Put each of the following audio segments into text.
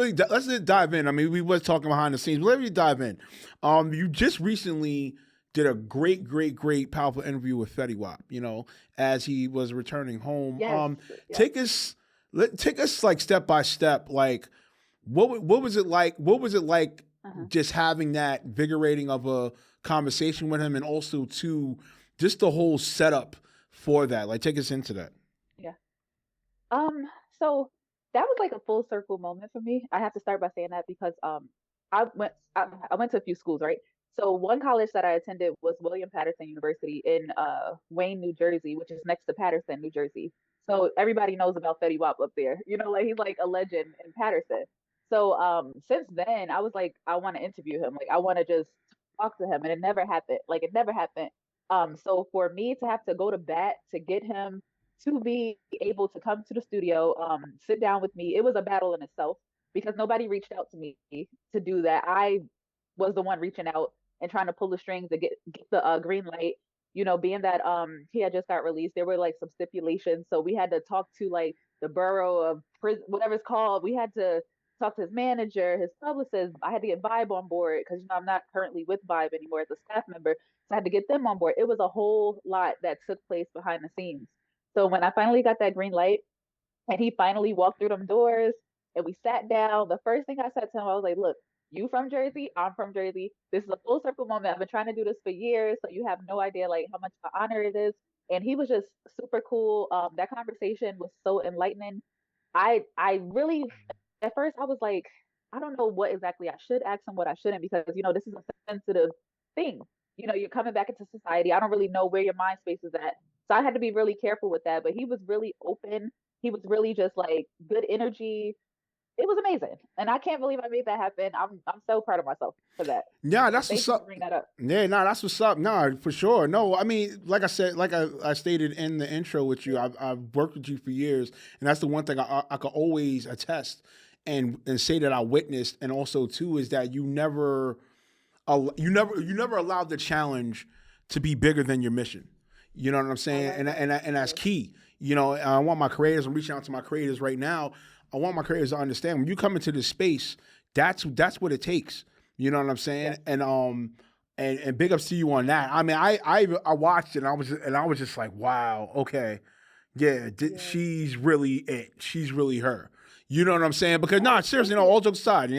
let's just dive in. I mean, we was talking behind the scenes, but let me dive in. You just recently did a great, powerful interview with Fetty Wap. As he was returning home. Yes, yes. Take us, take us like step by step. Like, what was it like? What was it like Uh-huh. just having that vigorating of a conversation with him, and also too, just the whole setup for that. Like, take us into that. Yeah. Um, so that was like a full circle moment for me. I have to start by saying that because I went to a few schools, right? So one college that I attended was William Patterson University in Wayne, New Jersey, which is next to Patterson, New Jersey. So everybody knows about Fetty Wap up there. Like he's like a legend in Patterson. So since then I was like I want to interview him. Like I want to just talk to him and it never happened. Like it never happened. So for me to have to go to bat to get him to be able to come to the studio, sit down with me, it was a battle in itself because nobody reached out to me to do that. I was the one reaching out and trying to pull the strings to get the green light. Being that he had just got released, there were like some stipulations, so we had to talk to like the borough of prison, whatever it's called. We had to talk to his manager, his publicist. I had to get Vibe on board because I'm not currently with Vibe anymore as a staff member, so I had to get them on board. It was a whole lot that took place behind the scenes. So when I finally got that green light and he finally walked through them doors and we sat down, the first thing I said to him, I was like, look, you from Jersey, I'm from Jersey. This is a full circle moment. I've been trying to do this for years, so you have no idea like how much of an honor it is. And he was just super cool. That conversation was so enlightening. I really at first I was like, I don't know what exactly I should ask him, what I shouldn't, because this is a sensitive thing. You're coming back into society. I don't really know where your mind space is at. So I had to be really careful with that. But he was really open. He was really just like good energy. It was amazing. And I can't believe I made that happen. I'm so proud of myself for that. Yeah, So that's what's thank you for up. bringing that up. Yeah, nah, that's what's up. Nah, for sure. No, I mean, like I said, like I stated in the intro with you, Yeah. I've worked with you for years, and that's the one thing I could always attest and say that I witnessed, and also too is that you never allowed the challenge to be bigger than your mission. You know what I'm I saying? love And that's that. key. I want my creators. I'm reaching out to my creators right now. I want my creators to understand when you come into this space, that's what it takes. You know what I'm Yeah. saying? And big ups to you on that. I mean, I watched it and I was just like, wow, okay, yeah, Yeah. she's really it. She's really her. You know what I'm saying? Because Oh, nah, seriously, thank no, you. all jokes aside,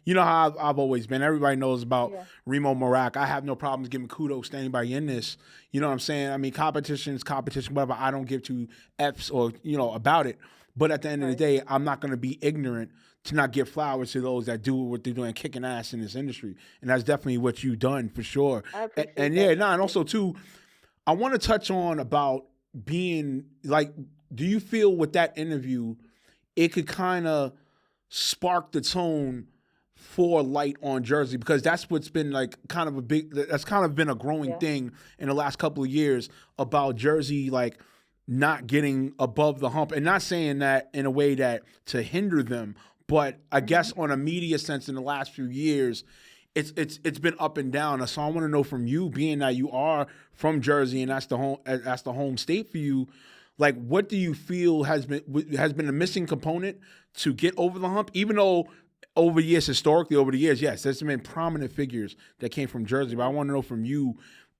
you know how I've always been. Everybody knows about Yeah. Reemo Meerak. I have no problems giving kudos to anybody in this. You know what I'm saying? I mean, competition is competition, whatever. I don't give two f's or about it. But at the end of the Right. day, I'm not going to be ignorant to not give flowers to those that do what they're doing, kicking ass in this industry, and that's definitely what you've done for sure. I And appreciate yeah, that. nah, Thank and you. also too, I want to touch on about being like, do you feel with that interview, it could kind of spark the tone for light on Jersey because that's what's been like kind of a big that's kind of been a growing Yeah. thing in the last couple of years about Jersey like not getting above the hump and not saying that in a way that to hinder them, but I Hmm. guess on a media sense in the last few years it's been up and down. So I want to know from you, being that you are from Jersey and that's the home state for you. Like, what do you feel has been a missing component to get over the hump? Even though historically over the years, yes, there's been prominent figures that came from Jersey. But I Yeah. want to know from you,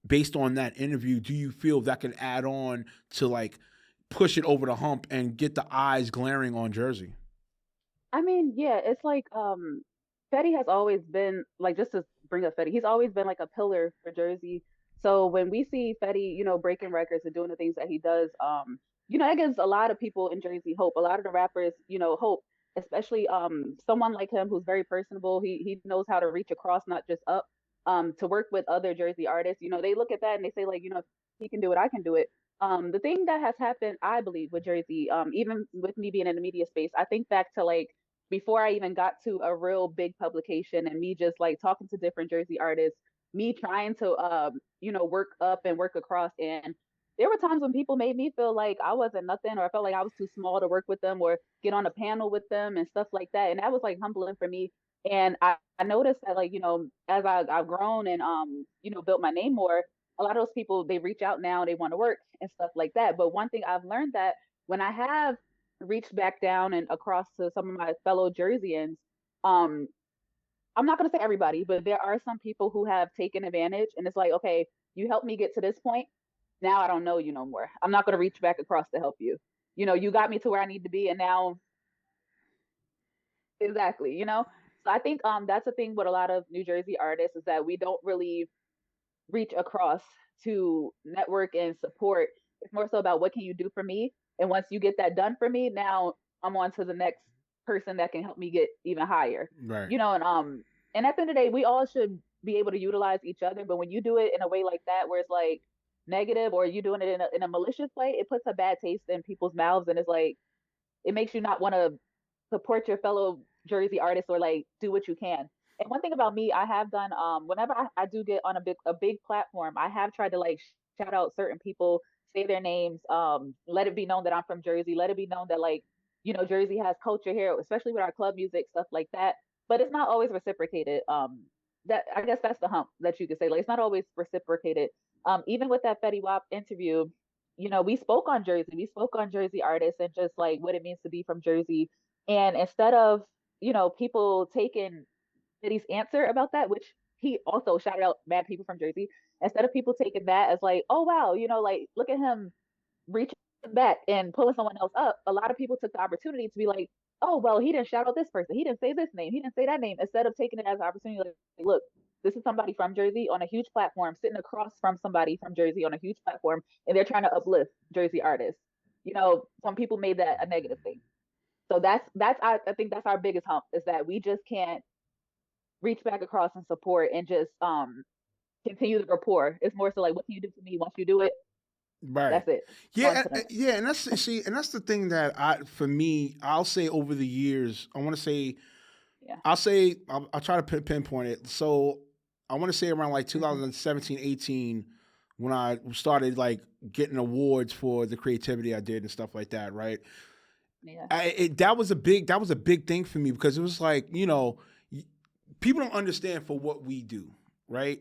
based on that interview, do you feel that could add on to like push it over the hump and get the eyes glaring on Jersey? I mean, yeah, it's like Fetty has always been like just to bring up Fetty, he's always been like a pillar for Jersey. So when we see Fetty, breaking records and doing the things that he does, that gives a lot of people in Jersey hope. A lot of the rappers, hope, especially someone like him who's very personable. He knows how to reach across, not just up. To work with other Jersey artists, they look at that and they say like, if he can do it, I can do it. The thing that has happened, I believe, with Jersey, even with me being in the media space, I think back to like before I even got to a real big publication and me just like talking to different Jersey artists, me trying to work up and work across. And there were times when people made me feel like I wasn't nothing or I felt like I was too small to work with them or get on a panel with them and stuff like that. And that was like humbling for me. And I noticed that like, as I've grown and built my name more, a lot of those people they reach out now, they want to work and stuff like that. But one thing I've learned that when I have reached back down and across to some of my fellow Jerseyans, Um, I'm not gonna say everybody, but there are some people who have taken advantage, and it's like, okay, you helped me get to this point. Now I don't know you no more. I'm not gonna reach back across to help you. You got me to where I need to be, and now exactly, So I think that's the thing with a lot of New Jersey artists is that we don't really reach across to network and support. It's more so about what can you do for me, and once you get that done for me, now I'm on to the next person that can help me get even higher. Right. And at the end of the day, we all should be able to utilize each other. But when you do it in a way like that, where it's like negative, or you doing it in a malicious way, it puts a bad taste in people's mouths, and it's like it makes you not want to support your fellow Jersey artists or like do what you can. And one thing about me, I have done whenever I do get on a big platform, I have tried to like shout out certain people, say their names, let it be known that I'm from Jersey, let it be known that like, Jersey has culture here, especially with our club music, stuff like that. But it's not always reciprocated. That I guess that's the hump that you could say. Like it's not always reciprocated. Even with that Fetty Wap interview, we spoke on Jersey. We spoke on Jersey artists and just like what it means to be from Jersey. And instead of, people taking Diddy's answer about that, which he also shouted out mad people from Jersey, instead of people taking that as like, oh wow, like look at him reaching back and pulling someone else up, a lot of people took the opportunity to be like, oh well, he didn't shout out this person, he didn't say this name, he didn't say that name, instead of taking it as an opportunity like, look, this is somebody from Jersey on a huge platform, sitting across from somebody from Jersey on a huge platform, and they're trying to uplift Jersey artists. Some people made that a negative thing. So that's I think that's our biggest hump is that we just can't reach back across and support and just continue the rapport. It's more so like what can you do for me once you do it, Right. that's it. On Yeah, to the next. yeah, and that's the thing that for me, I'll say over the years, I want to say, Yeah. I'll try to pinpoint it. So I want to say around like Hmm. 2017, 18, when I started like getting awards for the creativity I did and stuff like that. Right. Yeah. That was a big thing for me because it was like, people don't understand for what we do. Right.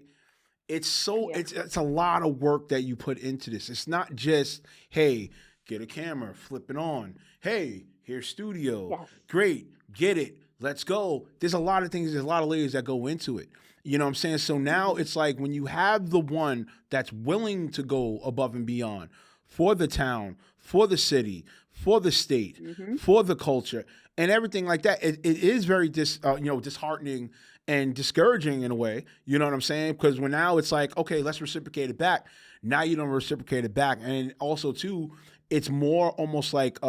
Yeah. It's a lot of work that you put into this. It's not just, hey, get a camera, flip it on. Hey, here's studio. Yes. Great, get it. Let's go. There's a lot of things, there's a lot of layers that go into it. You know what I'm saying? So now Hmm. it's like when you have the one that's willing to go above and beyond for the town, for the city, for the state, Hmm. for the culture, and everything like that, it is very disheartening and discouraging in a way. You know what I'm saying? Because when now it's like, okay, let's reciprocate it back. Now you don't reciprocate it back, and also too, it's more almost like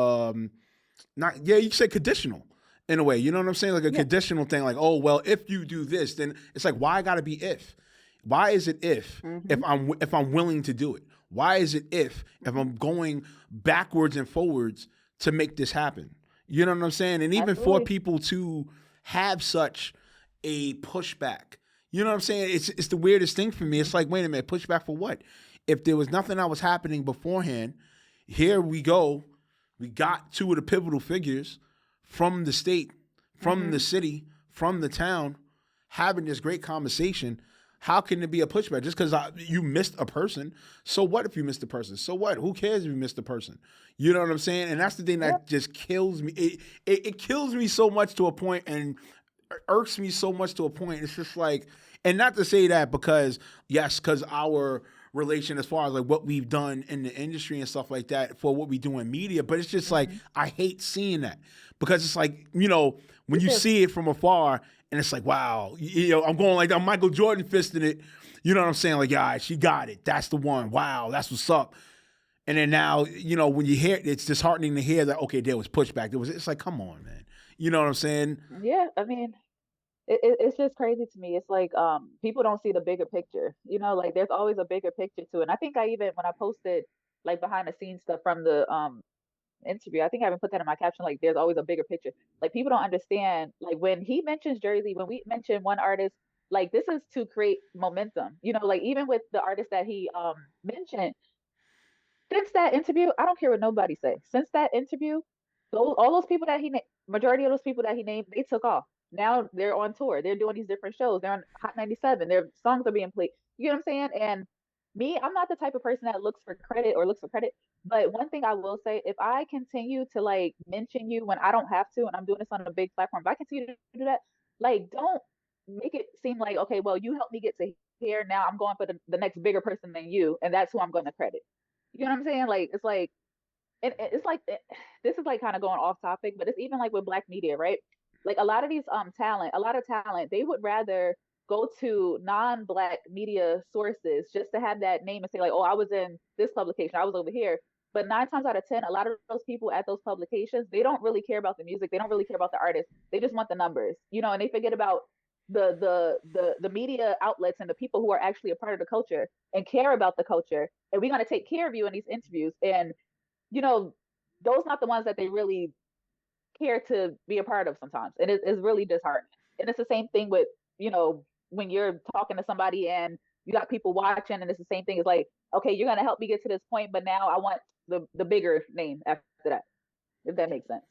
not yeah, you could say conditional in a way. You know what I'm saying? Like a Yeah. conditional thing. Like, oh well, if you do this, then it's like, why got to be if? Why is it if Hmm. I'm willing to do it? Why is it if Hmm. I'm going backwards and forwards to make this happen? You know what I'm saying? And even for Absolutely. people to have such a pushback, you know what I'm saying? It's the weirdest thing for me. Hmm. It's like, wait a minute, pushback for what? If there was nothing that was happening beforehand, here we go. We got two of the pivotal figures from the state, from the Hmm. city, from the town, having this great conversation. How can it be a pushback? Just because you missed a person. So what if you missed a person? So what? Who cares if you missed a person? You know what I'm saying? And that's the thing Yep. that just kills me. It kills me so much to a point and irks me so much to a point. It's just like, and not to say that because, yes, because our relation as far as like what we've done in the industry and stuff like that for what we do in media, but it's just like, Hmm. I hate seeing that because it's like, when Me you too. see it from afar and it's like, wow, I'm going like I'm Michael Jordan fisting it. You know what I'm saying? Like, yeah, she got it. That's the one. Wow, that's what's up. And then now, when you hear it, it's disheartening to hear that, okay, there was pushback. It's like, come on, man. You know what I'm saying? Yeah. I mean, it's just crazy to me. It's like people don't see the bigger picture. Like there's always a bigger picture to it. And I think I even when I posted like behind the scenes stuff from the interview, I think I even put that in my caption, like there's always a bigger picture. Like people don't understand, like when he mentions Jersey, when we mention one artist, like this is to create momentum. Like even with the artist that he mentioned, since that interview, I don't care what nobody say. Since that interview, all those people that majority of those people that he named, they took off. Now they're on tour. They're doing these different shows. They're on Hot 97. Their songs are being played. You know what I'm saying? And me, I'm not the type of person that looks for credit or looks for credit. But one thing I will say, if I continue to like mention you when I don't have to, and I'm doing this on a big platform, if I continue to do that, like don't make it seem like, okay, well, you helped me get to here. Now I'm going for the next bigger person than you, and that's who I'm going to credit. You know what I'm saying? Like it's like it's like this is like kind of going off topic, but it's even like with black media, right? Like a lot of these a lot of talent, they would rather go to non-black media sources just to have that name and say like, oh, I was in this publication, I was over here. But 9 times out of 10, a lot of those people at those publications, they don't really care about the music, they don't really care about the artist, they just want the numbers, you know, and they forget about the media outlets and the people who are actually a part of the culture and care about the culture. And we're going to take care of you in these interviews. And you know, those not the ones that they really care to be a part of sometimes. And it's really disheartening. And it's the same thing with, you know, when you're talking to somebody and you got people watching and it's the same thing. It's like, okay, you're gonna help me get to this point, but now I want the bigger name after that, if that makes sense.